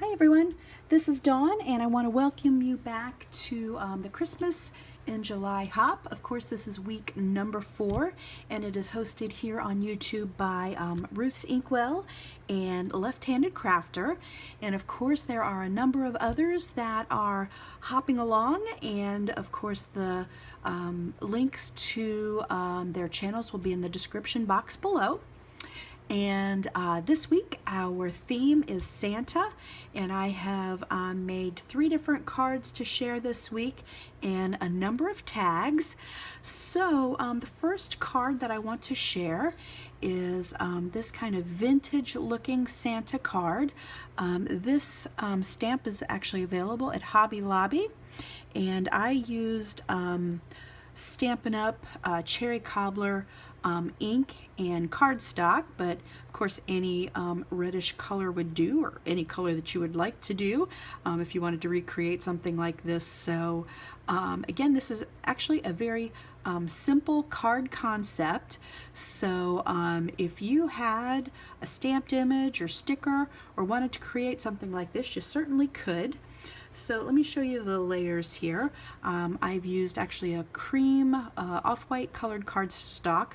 Hi everyone, this is Dawn and I want to welcome you back to the Christmas in July Hop. Of course, this is week number 4 and it is hosted here on YouTube by Ruth's Inkwell and Left-Handed Crafter. And of course there are a number of others that are hopping along, and of course the links to their channels will be in the description box below. And this week our theme is Santa, and I have made 3 different cards to share this week and a number of tags. So the first card that I want to share is this kind of vintage looking Santa card. This stamp is actually available at Hobby Lobby, and I used Stampin' Up! Cherry Cobbler ink and cardstock, but of course any reddish color would do, or any color that you would like to do if you wanted to recreate something like this. So again, this is actually a very simple card concept. So if you had a stamped image or sticker or wanted to create something like this, you certainly could. So let me show you the layers here. I've used actually a cream off-white colored cardstock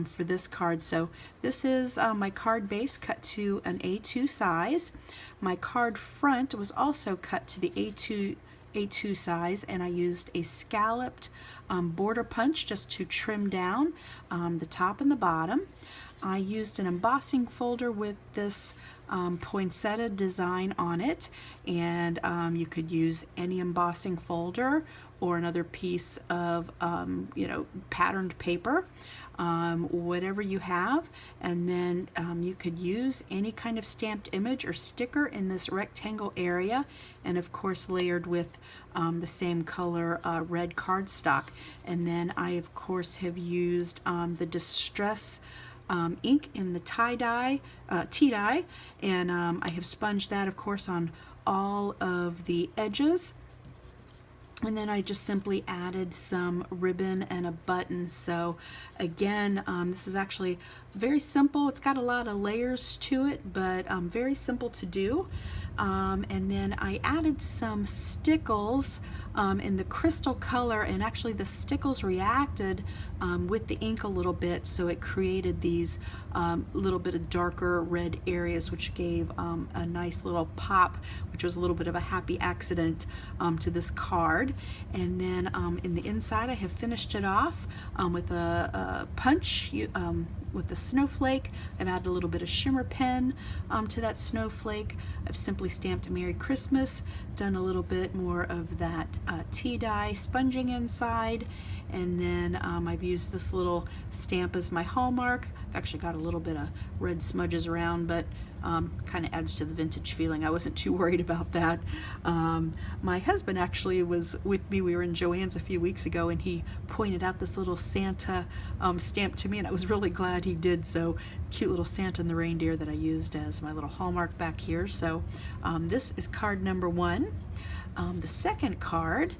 for this card. So this is my card base cut to an A2 size. My card front was also cut to the A2 size, and I used a scalloped border punch just to trim down the top and the bottom. I used an embossing folder with this poinsettia design on it, and you could use any embossing folder or another piece of patterned paper, whatever you have, and then you could use any kind of stamped image or sticker in this rectangle area, and of course layered with the same color red cardstock. And then I of course have used the Distress ink in the tie-dye, tea-dye, and I have sponged that of course on all of the edges. And then I just simply added some ribbon and a button. So again, this is actually very simple. It's got a lot of layers to it, but very simple to do. And then I added some stickles in the crystal color, and actually the stickles reacted with the ink a little bit, so it created these little bit of darker red areas, which gave a nice little pop, which was a little bit of a happy accident to this card. And then in the inside I have finished it off with a punch with the snowflake. I've added a little bit of shimmer pen to that snowflake. I've simply stamped a Merry Christmas, done a little bit more of that tea dye sponging inside, and then I've used this little stamp as my hallmark. I've actually got a little bit of red smudges around, but kind of adds to the vintage feeling. I wasn't too worried about that. My husband actually was with me. We were in Joann's a few weeks ago, and he pointed out this little Santa stamp to me, and I was really glad he did. So cute little Santa and the reindeer that I used as my little hallmark back here. So this is card number 1. The second card,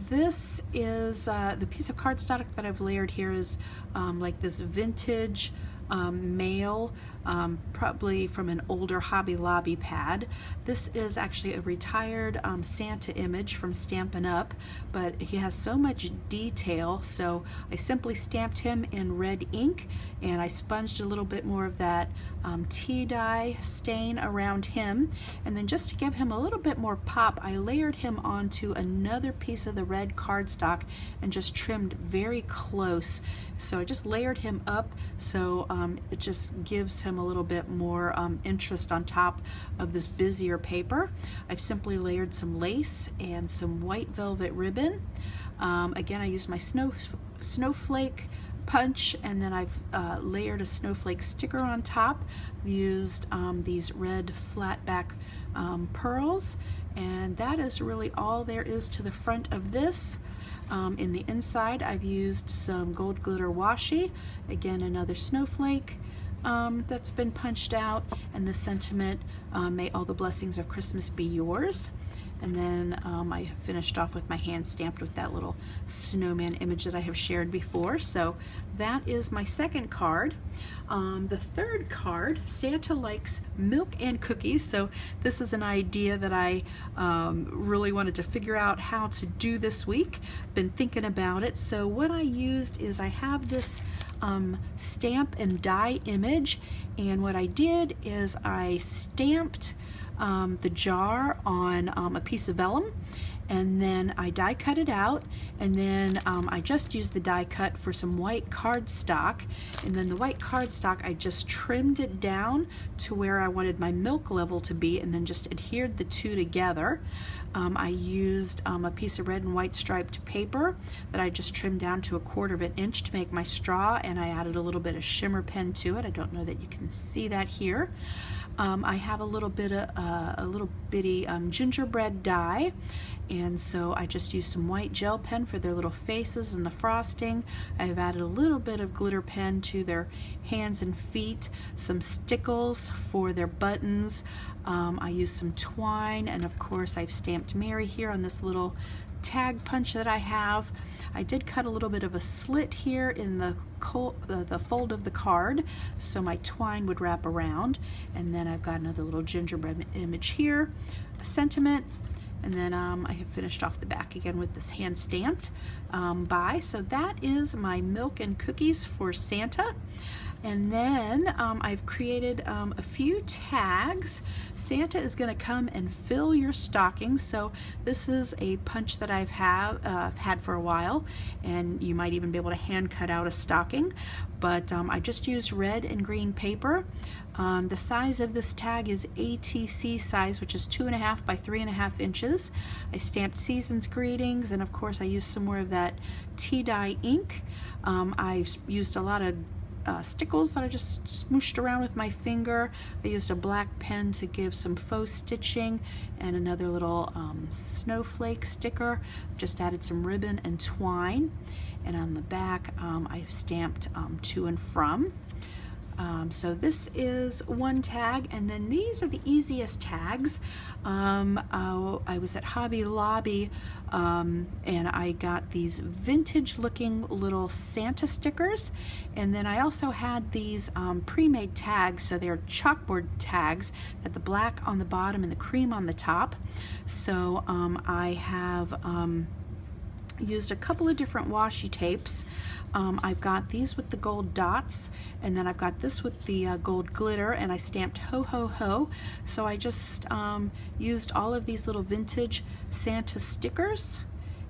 this is the piece of cardstock that I've layered here is like this vintage mail, probably from an older Hobby Lobby pad. This is actually a retired Santa image from Stampin' Up, but he has so much detail, so I simply stamped him in red ink, and I sponged a little bit more of that tea dye stain around him, and then just to give him a little bit more pop, I layered him onto another piece of the red cardstock and just trimmed very close. So I just layered him up, so it just gives him a little bit more interest on top of this busier paper. I've simply layered some lace and some white velvet ribbon. Again, I used my snowflake punch, and then I've layered a snowflake sticker on top. I've used these red flat back pearls, and that is really all there is to the front of this. In the inside I've used some gold glitter washi, again another snowflake, that's been punched out, and the sentiment, may all the blessings of Christmas be yours. And then I finished off with my hand stamped with that little snowman image that I have shared before. So that is my second card. The third card, Santa likes milk and cookies. So this is an idea that I really wanted to figure out how to do this week. Been thinking about it. So what I used is I have this stamp and die image, and what I did is I stamped the jar on a piece of vellum, and then I die cut it out, and then I just used the die cut for some white cardstock, and then the white cardstock I just trimmed it down to where I wanted my milk level to be, and then just adhered the two together. I used a piece of red and white striped paper that I just trimmed down to 1/4 of an inch to make my straw, and I added a little bit of shimmer pen to it. I don't know that you can see that here. I have a little bit of a little bitty gingerbread die, and so I just used some white gel pen for their little faces and the frosting. I've added a little bit of glitter pen to their hands and feet, some stickles for their buttons. I used some twine, and of course I've stamped Mary here on this little tag punch that I have. I did cut a little bit of a slit here in the fold of the card so my twine would wrap around, and then I've got another little gingerbread image here, a sentiment, and then I have finished off the back again with this hand stamped by. So that is my milk and cookies for Santa. And then I've created a few tags. Santa is going to come and fill your stocking. So this is a punch that I've had for a while, and you might even be able to hand cut out a stocking. But I just used red and green paper. The size of this tag is ATC size, which is 2.5 by 3.5 inches. I stamped Season's Greetings, and of course I used some more of that tea dye ink. I've used a lot of stickles that I just smooshed around with my finger. I used a black pen to give some faux stitching, and another little snowflake sticker. Just added some ribbon and twine, and on the back I've stamped to and from. So this is one tag, and then these are the easiest tags. I was at Hobby Lobby and I got these vintage looking little Santa stickers, and then I also had these pre-made tags. So they're chalkboard tags at the black on the bottom and the cream on the top. So I have used a couple of different washi tapes. I've got these with the gold dots, and then I've got this with the gold glitter, and I stamped ho ho ho. So I just used all of these little vintage Santa stickers,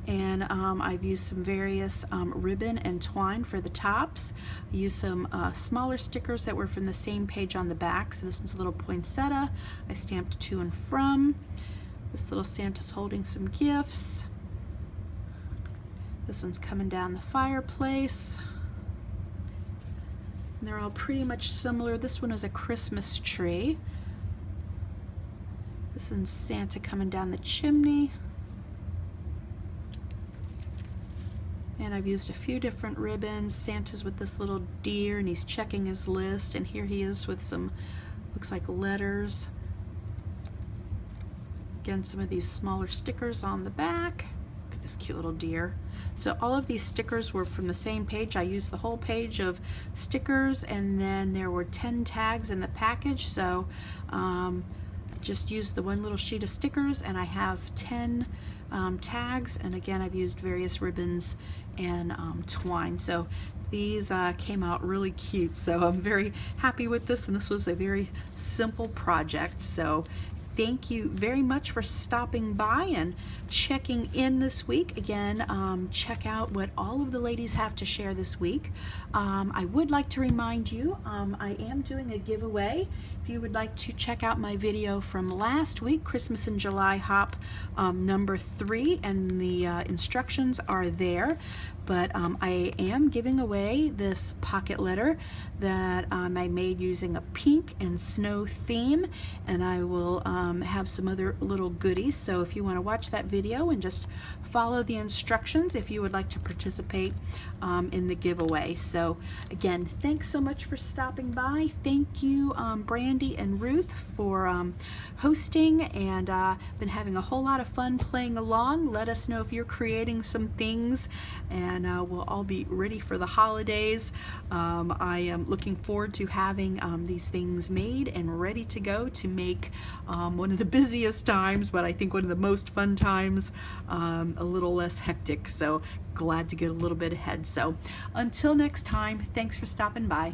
and I've used some various ribbon and twine for the tops. I used some smaller stickers that were from the same page on the back. So this one's a little poinsettia. I stamped to and from. This little Santa's holding some gifts. This one's coming down the fireplace. And they're all pretty much similar. This one is a Christmas tree. This one's Santa coming down the chimney. And I've used a few different ribbons. Santa's with this little deer, and he's checking his list, and here he is with some, looks like letters. Again, some of these smaller stickers on the back. Look at this cute little deer. So all of these stickers were from the same page. I used the whole page of stickers, and then there were 10 tags in the package. So just used the one little sheet of stickers, and I have 10 tags, and again I've used various ribbons and twine. So these came out really cute, so I'm very happy with this, and this was a very simple project. So thank you very much for stopping by and checking in this week. Again, check out what all of the ladies have to share this week. I would like to remind you, I am doing a giveaway, If you would like to check out my video from last week, Christmas in July Hop number 3, and the instructions are there. But I am giving away this pocket letter that I made using a pink and snow theme, and I will have some other little goodies. So if you want to watch that video and just follow the instructions if you would like to participate in the giveaway. So again, thanks so much for stopping by. Thank you Brandy and Ruth for hosting, and been having a whole lot of fun playing along. Let us know if you're creating some things, and we'll all be ready for the holidays. I am looking forward to having these things made and ready to go to make one of the busiest times, but I think one of the most fun times, a little less hectic. So glad to get a little bit ahead. So until next time, thanks for stopping by.